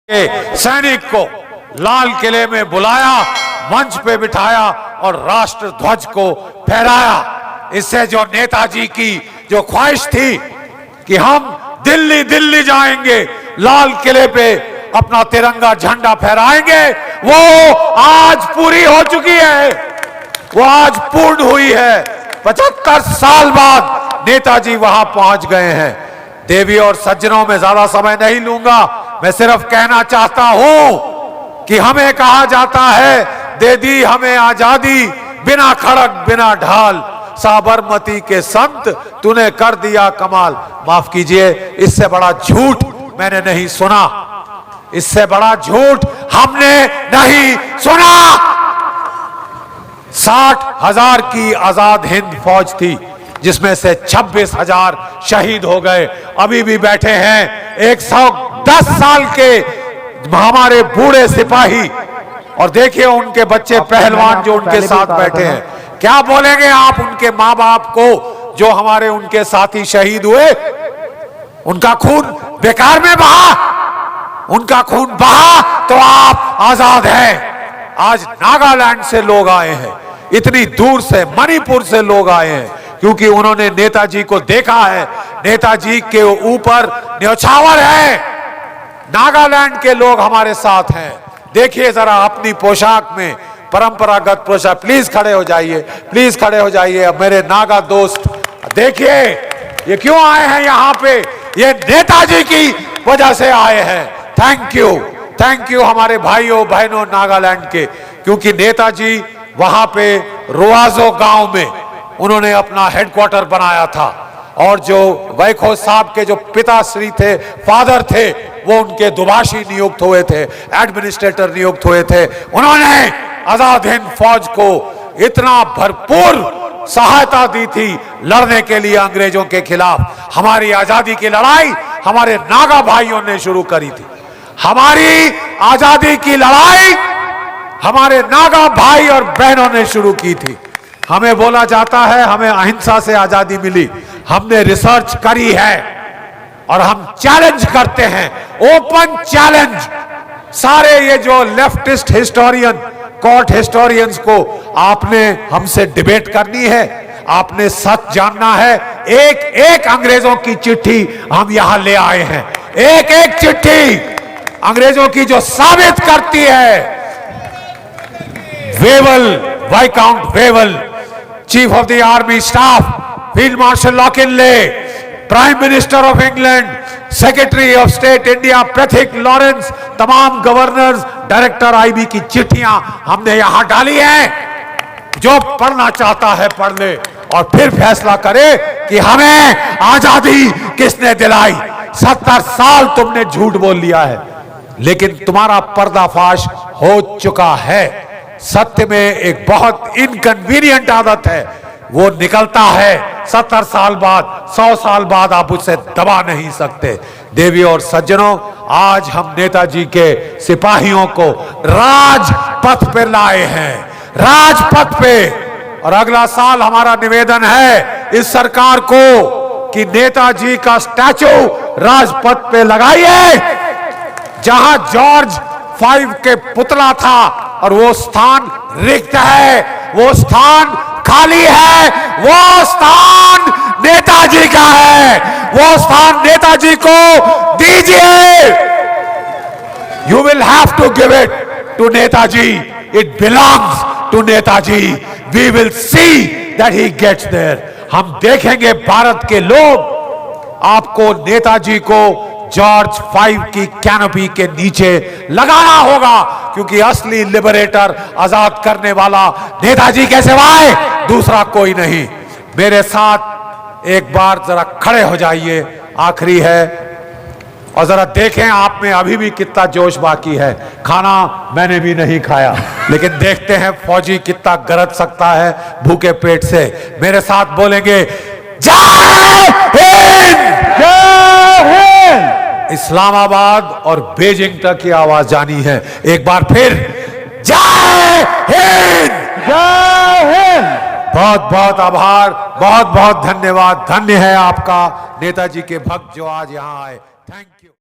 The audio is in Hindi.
के सैनिक को लाल किले में बुलाया, मंच पे बिठाया और राष्ट्र ध्वज को फहराया। इससे जो नेताजी की जो ख्वाहिश थी कि हम दिल्ली दिल्ली जाएंगे, लाल किले पे अपना तिरंगा झंडा फहराएंगे, वो आज पूरी हो चुकी है, वो आज पूर्ण हुई है। 75 साल बाद नेताजी वहां पहुंच गए हैं। देवी और सज्जनों में ज्यादा समय नहीं लूंगा, मैं सिर्फ कहना चाहता हूं कि हमें कहा जाता है दे दी हमें आजादी, बिना खड़ग बिना ढाल, साबरमती के संत तूने कर दिया कमाल। माफ कीजिए, इससे बड़ा झूठ मैंने नहीं सुना, इससे बड़ा झूठ हमने नहीं सुना। 60,000 की आजाद हिंद फौज थी, जिसमें से 26,000 शहीद हो गए। अभी भी बैठे हैं 110 साल के हमारे बूढ़े सिपाही, और देखिए उनके बच्चे पहलवान जो उनके साथ बैठे हैं। क्या बोलेंगे आप उनके माँ बाप को जो हमारे उनके साथी शहीद हुए? उनका खून बेकार में बहा, उनका खून बहा तो आप आजाद हैं। आज नागालैंड से लोग आए हैं, इतनी दूर से, मणिपुर से लोग आए हैं, क्योंकि उन्होंने नेताजी को देखा है। नेताजी के ऊपर न्योछावर है। नागालैंड के लोग हमारे साथ हैं। देखिए जरा अपनी पोशाक में, परंपरागत पोशाक। प्लीज खड़े हो जाइए, प्लीज खड़े हो जाइए। अब मेरे नागा दोस्त देखिए ये क्यों आए हैं यहाँ पे, ये नेताजी की वजह से आए हैं। थैंक यू हमारे भाइयों बहनों नागालैंड के, क्योंकि नेताजी वहां पे रुआजो गांव में उन्होंने अपना हेडक्वार्टर बनाया था, और जो वैखो साहब के जो पिताश्री थे, फादर थे, वो उनके दुभाषी नियुक्त हुए थे, एडमिनिस्ट्रेटर नियुक्त हुए थे। उन्होंने आजाद हिंद फौज को इतना भरपूर सहायता दी थी लड़ने के लिए अंग्रेजों के खिलाफ। हमारी आजादी की लड़ाई हमारे नागा भाइयों ने शुरू करी थी। हमारी आजादी की लड़ाई हमारे नागा भाई और बहनों ने शुरू की थी। हमें बोला जाता है हमें अहिंसा से आजादी मिली। हमने रिसर्च करी है और हम चैलेंज करते हैं, ओपन चैलेंज। सारे ये जो लेफ्टिस्ट हिस्टोरियन, कोर्ट हिस्टोरियंस को आपने हमसे डिबेट करनी है, आपने सच जानना है। एक एक अंग्रेजों की चिट्ठी हम यहां ले आए हैं, एक एक चिट्ठी अंग्रेजों की जो साबित करती है। Wavell, viscount Wavell, chief of the army staff, field marshal लॉकिनले, prime minister of England, secretary of state India Pethick Lawrence, तमाम गवर्नर्स, डायरेक्टर आईबी की चिट्ठियां हमने यहां डाली हैं। जो पढ़ना चाहता है पढ़ ले और फिर फैसला करे कि हमें आजादी किसने दिलाई। 70 साल तुमने झूठ बोल लिया है, लेकिन तुम्हारा पर्दाफाश हो चुका है। सत्य में एक बहुत इनकन्वीनियंट आदत है, वो निकलता है 70 साल बाद, 100 साल बाद आप उसे दबा नहीं सकते। देवी और सज्जनों, आज हम नेताजी के सिपाहियों को राजपथ पे लाए हैं, राजपथ पे। और अगला साल हमारा निवेदन है इस सरकार को कि नेताजी का स्टैचू राजपथ पे लगाइए, जहां जॉर्ज 5 के पुतला था, और वो स्थान रिक्त है, वो स्थान खाली है, वो स्थान नेताजी का है, वो स्थान नेताजी को दीजिए। You will have to give it to Netaji, it belongs to Netaji. We will see that he gets there. हम देखेंगे भारत के लोग आपको नेताजी को जॉर्ज 5 की कैनोपी के नीचे लगाना होगा, क्योंकि असली लिबरेटर, आजाद करने वाला नेताजी के सिवाय दूसरा कोई नहीं। मेरे साथ एक बार जरा खड़े हो जाइए, आखिरी है, और जरा देखें आप में अभी भी कितना जोश बाकी है। खाना मैंने भी नहीं खाया, लेकिन देखते हैं फौजी कितना गरज सकता है भूखे पेट से। मेरे साथ बोलेंगे जय हिंद, जय हिंद। इस्लामाबाद और बीजिंग तक की आवाज जानी है। एक बार फिर जय हिंद, जय हिंद। बहुत बहुत आभार, बहुत बहुत धन्यवाद। धन्य है आपका नेताजी के भक्त जो आज यहां आए। Thank you.